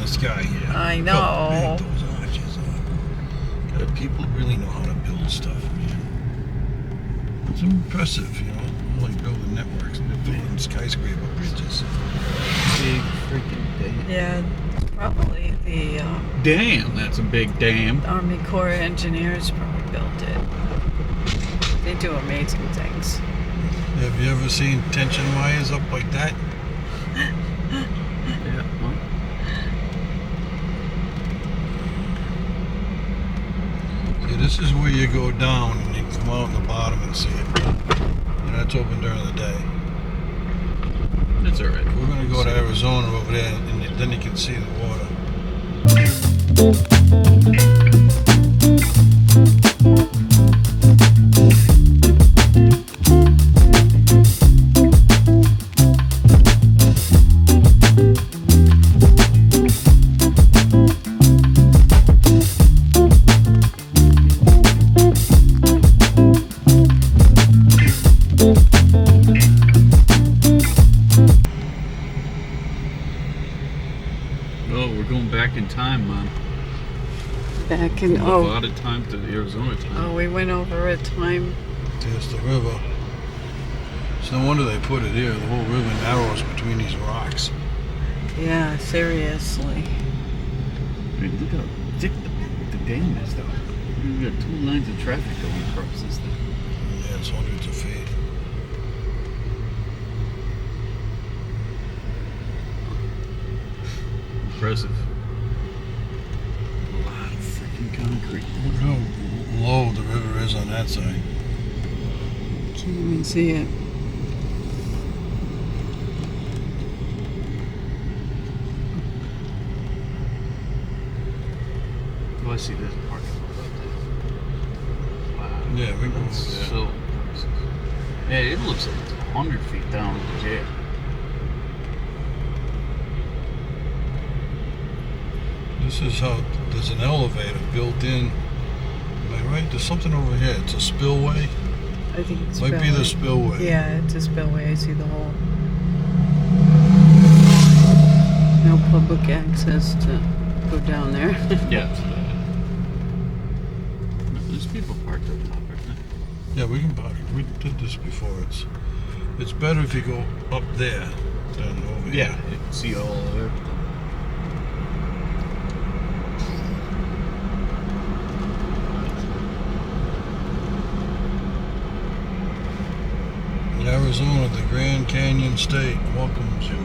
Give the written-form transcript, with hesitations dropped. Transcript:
the sky here. I know. Look, man, those arches are. God, people really know how to build stuff. It's impressive, you know. Like building networks and building skyscraper bridges. Big freaking dam. Yeah, probably the Damn, that's a big dam. Army Corps of Engineers probably built it. They do amazing things. Have you ever seen tension wires up like that? Yeah, well, See, this is where you go down and you come out on the bottom and see it. You know, it's open during the day. it's alright. We're going to go to Arizona over there and then you can see the water. Oh, we're going back in time, Mom. Back in A lot of time to Arizona time. oh, we went over a time. There's the river. It's no wonder they put it here. The whole river narrows between these rocks. Yeah, seriously. I mean, look how thick the dam is, though. We've got 2 lines of traffic going across this thing. Yeah, it's hundreds of feet. Impressive. A lot of freaking concrete. Look how low the river is on that side. Can't even see it. Oh, I see this parking lot up there. Wow. Yeah, we can go That's over there. so impressive. Yeah, it looks like it's 100 feet down to the jail. This is how there's an elevator built in. Am I right? There's something over here. It's a spillway. I think it's Might be the spillway. Yeah, it's a spillway. I see the hole. No public access to go down there. Yeah, it's there's people parked up top, aren't there? Yeah, we can park. We did this before. It's better if you go up there than over here. Yeah, you can see all of it. In Arizona, the Grand Canyon State welcomes you.